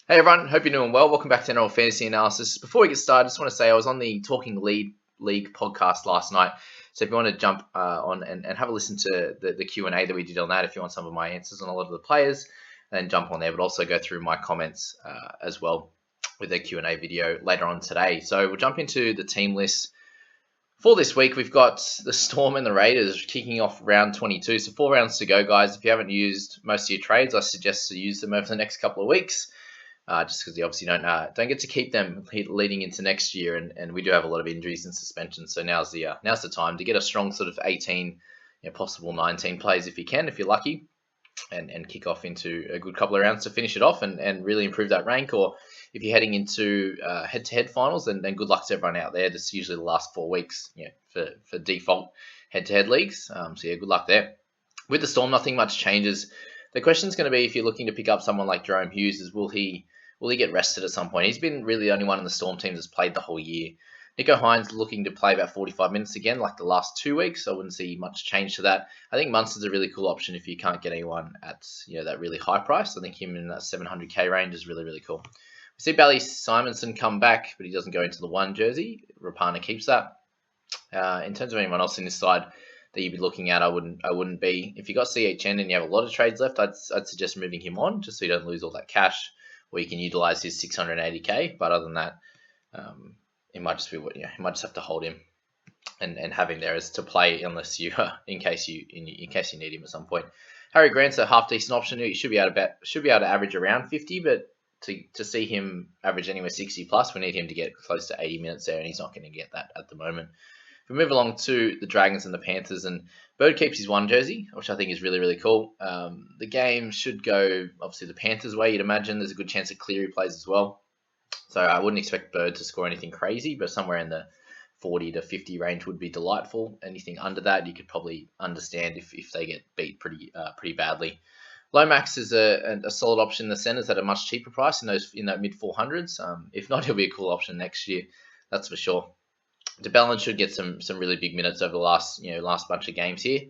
Hey everyone, hope you're doing well. Welcome back to NRL Fantasy Analysis. Before we get started, I just want to say I was on the Talking League podcast last night. So if you want to jump on and have a listen to the Q&A that we did on that, if you want some of my answers on a lot of the players, then jump on there. But also go through my comments as well with the Q&A video later on today. So we'll jump into the team list. For this week, we've got the Storm and the Raiders kicking off round 22. So 4 rounds to go, guys. If you haven't used most of your trades, I suggest to use them over the next couple of weeks. Just because you obviously don't get to keep them leading into next year, and we do have a lot of injuries and suspensions. So now's the time to get a strong sort of 18, possible 19 plays if you can, if you're lucky, and kick off into a good couple of rounds to finish it off and really improve that rank. Or if you're heading into head-to-head finals, then good luck to everyone out there. This is usually the last 4 weeks, for default head-to-head leagues. So good luck there. With the Storm, nothing much changes. The question is going to be, if you're looking to pick up someone like Jerome Hughes, is will he get rested at some point? He's been really the only one in the Storm team that's played the whole year. Nico Hines looking to play about 45 minutes again, like the last 2 weeks. I wouldn't see much change to that. I think Munster's a really cool option if you can't get anyone at that really high price. I think him in that 700k range is really, really cool. We see Bally Simonson come back, but he doesn't go into the 1 jersey. Rapana keeps that. In terms of anyone else in this side that you'd be looking at, I wouldn't be. If you got CHN and you have a lot of trades left, I'd suggest moving him on just so you don't lose all that cash, or you can utilize his 680k. But other than that, it might just be you might just have to hold him and have him there as to play unless you in case you need him at some point. Harry Grant's a half decent option. He should be able to average around 50, but to see him average anywhere 60 plus, we need him to get close to 80 minutes there, and he's not going to get that at the moment. If we move along to the Dragons and the Panthers, and Bird keeps his 1 jersey, which I think is really, really cool. The game should go, obviously, the Panthers' way, you'd imagine. There's a good chance that Cleary plays as well. So I wouldn't expect Bird to score anything crazy, but somewhere in the 40 to 50 range would be delightful. Anything under that, you could probably understand if they get beat pretty badly. Lomax is a solid option in the centres at a much cheaper price in that mid 400s. If not, he'll be a cool option next year, that's for sure. DeBellin should get some really big minutes over the last bunch of games here.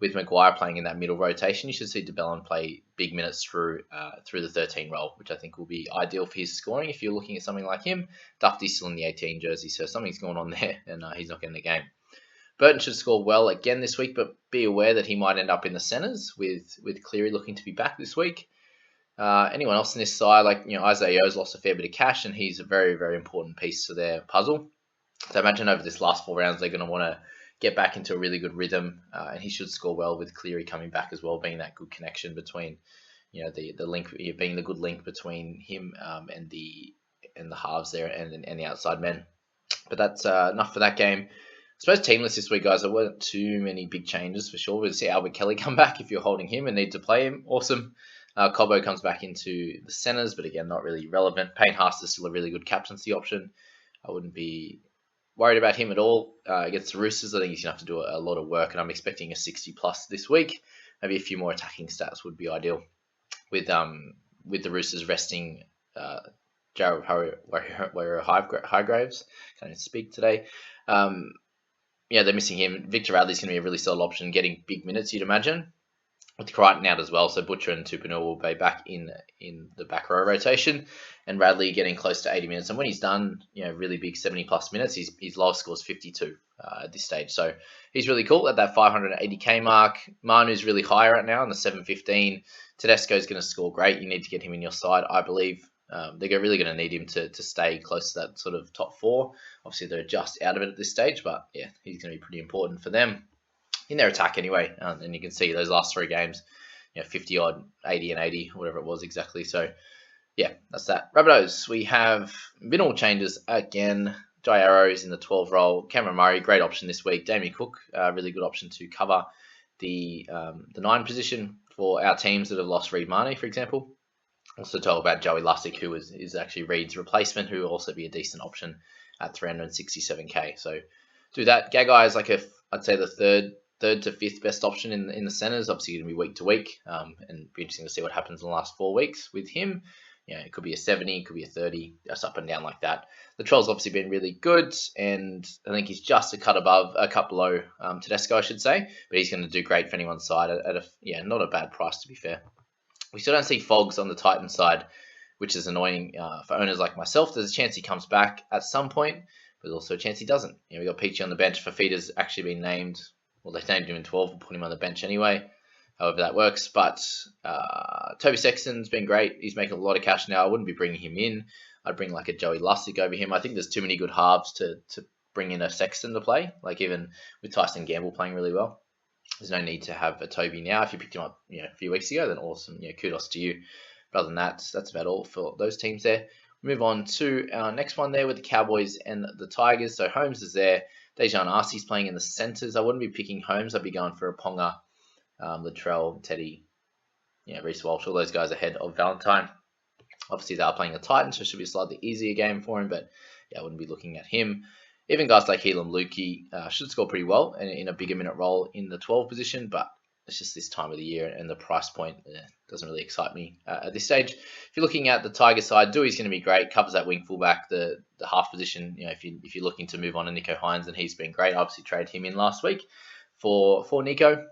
With Maguire playing in that middle rotation, you should see DeBellin play big minutes through the 13 role, which I think will be ideal for his scoring if you're looking at something like him. Dufty's still in the 18 jersey, so something's going on there, and he's not getting the game. Burton should score well again this week, but be aware that he might end up in the centres with Cleary looking to be back this week. Anyone else in this side, like Isaiah Yo's lost a fair bit of cash, and he's a very, very important piece to their puzzle. So I imagine over this last 4 rounds, they're going to want to get back into a really good rhythm, and he should score well with Cleary coming back as well, being that good connection between, the link, being the good link between him and the halves there and the outside men. But that's enough for that game. I suppose teamless this week, guys. There weren't too many big changes for sure. We'll see Albert Kelly come back if you're holding him and need to play him. Awesome. Cobbo comes back into the centres, but again, not really relevant. Payne Haas is still a really good captaincy option. I wouldn't be worried about him at all. Against the Roosters, I think he's going to have to do a lot of work, and I'm expecting a 60 plus this week. Maybe a few more attacking stats would be ideal. With the Roosters resting Jared Highgraves, can't even speak today. They're missing him. Victor Radley's going to be a really solid option, getting big minutes, you'd imagine, with Crichton out as well. So Butcher and Tupanua will be back in the back row rotation, and Radley getting close to 80 minutes. And when he's done, really big 70 plus minutes, his lowest score is 52 at this stage. So he's really cool at that 580k mark. Manu's really high right now in the 715. Tedesco's going to score great. You need to get him in your side, I believe. They're really going to need him to stay close to that sort of top 4. Obviously, they're just out of it at this stage, but yeah, he's going to be pretty important for them in their attack anyway. And you can see those last 3 games, 50 odd, 80 and 80, whatever it was exactly. So yeah, that's that. Rabbitohs, we have minimal changes again. Jai Arrows in the 12 role. Cameron Murray, great option this week. Damien Cook, really good option to cover the 9 position for our teams that have lost Reid Marnie, for example. Also talk about Joey Lussick, who is actually Reid's replacement, who will also be a decent option at 367k. So do that. Gagai is I'd say the third to 5th best option in the centres. Obviously going to be week to week, and be interesting to see what happens in the last 4 weeks with him. It could be a 70, it could be a 30, just up and down like that. The Troll's obviously been really good, and I think he's just a cut below Tedesco, I should say, but he's going to do great for anyone's side at not a bad price, to be fair. We still don't see Fogs on the Titans side, which is annoying for owners like myself. There's a chance he comes back at some point, but there's also a chance he doesn't. We got Peachy on the bench. Fafita's actually been named. Well, they named him in 12. We'll put him on the bench anyway, however that works. But Toby Sexton's been great. He's making a lot of cash now. I wouldn't be bringing him in. I'd bring like a Joey Lussick over him. I think there's too many good halves to bring in a Sexton to play. Like even with Tyson Gamble playing really well, there's no need to have a Toby now. If you picked him up a few weeks ago, then awesome. Kudos to you. But other than that, that's about all for those teams there. We move on to our next one there with the Cowboys and the Tigers. So Holmes is there. Dejan Arcee's playing in the centres. I wouldn't be picking Holmes. I'd be going for a Ponga, Latrell, Teddy, Reece Walsh, all those guys ahead of Valentine. Obviously, they are playing the Titans, so it should be a slightly easier game for him, but I wouldn't be looking at him. Even guys like Helam Lukey should score pretty well in a bigger minute role in the 12 position, but it's just this time of the year and the price point doesn't really excite me at this stage. If you're looking at the Tiger side, Dewey's going to be great, covers that wing fullback, the half position. If you're looking to move on to Nico Hines, and he's been great. I obviously traded him in last week for Nico.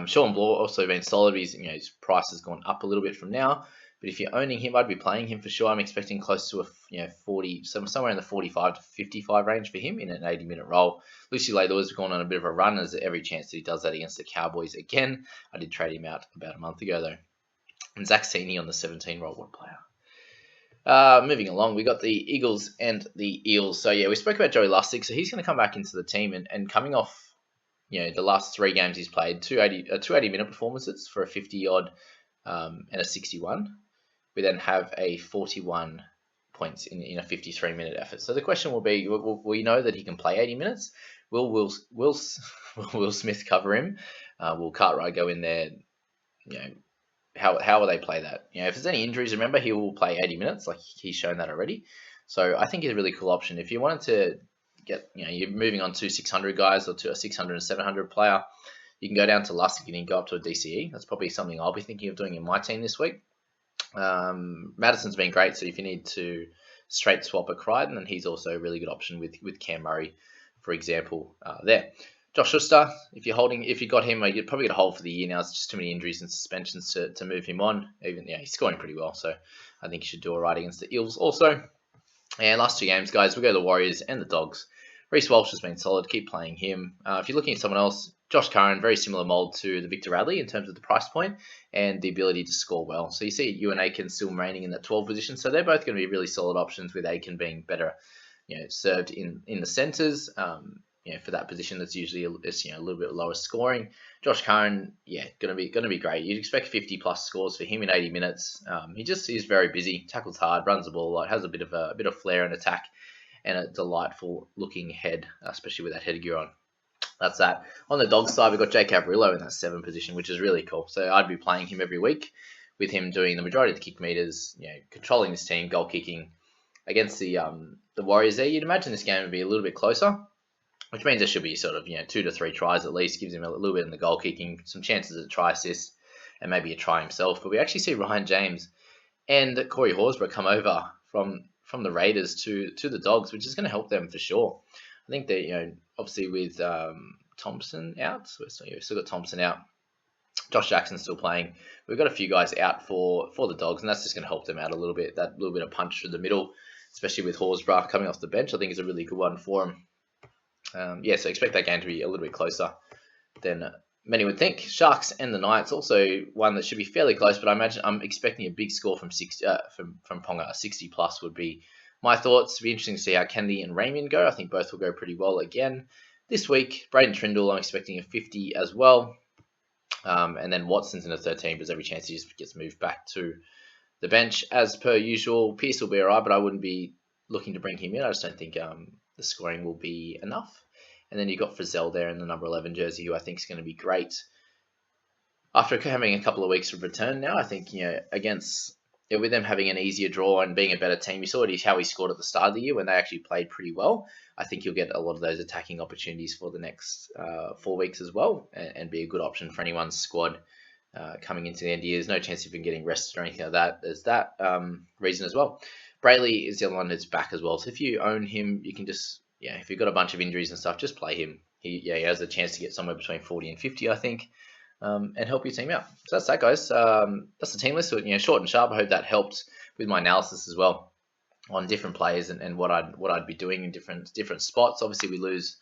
Sean Bloor also been solid. His price has gone up a little bit from now. But if you're owning him, I'd be playing him for sure. I'm expecting close to a 40, somewhere in the 45 to 55 range for him in an 80-minute role. Lucy Lathor has gone on a bit of a run. There's every chance that he does that against the Cowboys again. I did trade him out about a month ago, though. And Zach Sini on the 17 role. What a player. Moving along, we got the Eagles and the Eels. So, we spoke about Joey Lussick. So, he's going to come back into the team. And coming off, the last 3 games he's played, two 80-minute performances for a 50-odd and a 61. We then have a 41 points in a 53-minute effort. So the question will be, we know that he can play 80 minutes. Will Smith cover him? Will Cartwright go in there? How will they play that? If there's any injuries, remember, he will play 80 minutes. Like he's shown that already. So I think he's a really cool option. If you wanted to get, you're moving on to 600 guys or to a 600 and 700 player, you can go down to Lussick and you can go up to a DCE. That's probably something I'll be thinking of doing in my team this week. Madison's been great, so if you need to straight swap a Crichton, then he's also a really good option with Cam Murray, for example, there. Josh Schuster, if you got him, you'd probably get a hold for the year now. It's just too many injuries and suspensions to move him on. He's scoring pretty well, so I think he should do all right against the Eels also. And last 2 games, guys, we'll go to the Warriors and the Dogs. Reece Walsh has been solid. Keep playing him. If you're looking at someone else, Josh Curran, very similar mould to the Victor Radley in terms of the price point and the ability to score well. So you see Ewan Aiken still remaining in that 12 position. So they're both going to be really solid options, with Aiken being better, served in the centres. For that position that's usually a little bit lower scoring. Josh Curran, going to be great. You'd expect 50 plus scores for him in 80 minutes. He's very busy, tackles hard, runs the ball a lot, has a bit of flair and attack, and a delightful looking head, especially with that headgear on. That's that. On the Dogs side, we've got Jake Cavarillo in that 7 position, which is really cool. So I'd be playing him every week, with him doing the majority of the kick meters, controlling this team, goal kicking against the Warriors there. You'd imagine this game would be a little bit closer, which means there should be sort of 2 to 3 tries at least. Gives him a little bit in the goal kicking, some chances at try assist, and maybe a try himself. But we actually see Ryan James and Corey Horsburgh come over from the Raiders to the Dogs, which is going to help them for sure. I think that, obviously with Thompson out, so we've still got Thompson out. Josh Jackson's still playing. We've got a few guys out for the Dogs, and that's just going to help them out a little bit. That little bit of punch through the middle, especially with Horsburgh coming off the bench, I think is a really good one for him. So expect that game to be a little bit closer than many would think. Sharks and the Knights, also one that should be fairly close, but I'm expecting a big score from Ponga. 60 plus would be my thoughts. It'll be interesting to see how Kennedy and Raymond go. I think both will go pretty well again this week. Braden Trindle, I'm expecting a 50 as well. And then Watson's in a 13, but there's every chance he just gets moved back to the bench as per usual. Pearce will be alright, but I wouldn't be looking to bring him in. I just don't think the scoring will be enough. And then you've got Frizzell there in the number 11 jersey, who I think is going to be great. After having a couple of weeks of return now, I think, with them having an easier draw and being a better team, you saw how he scored at the start of the year when they actually played pretty well. I think you'll get a lot of those attacking opportunities for the next 4 weeks as well, and be a good option for anyone's squad coming into the end of the year. There's no chance of him getting rested or anything like that. There's that reason as well. Brayley is the other one that's back as well. So if you own him, you can just, if you've got a bunch of injuries and stuff, just play him. He has a chance to get somewhere between 40 and 50, I think. And help your team out. So that's that, guys. That's the team list. So, short and sharp. I hope that helped with my analysis as well on different players and what I'd be doing in different spots. Obviously, we lose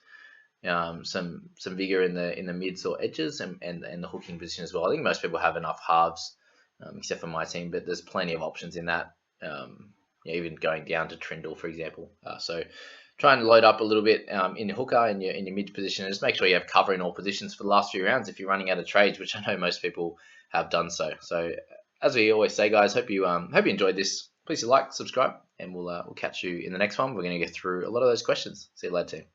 some vigor in the mids or edges and the hooking position as well. I think most people have enough halves, except for my team, but there's plenty of options in that. Even going down to Trindle, for example. So try and load up a little bit in the hooker in your mid position, and just make sure you have cover in all positions for the last few rounds if you're running out of trades, which I know most people have done so. So as we always say, guys, hope you enjoyed this. Please like, subscribe, and we'll catch you in the next one. We're going to go through a lot of those questions. See you later, team.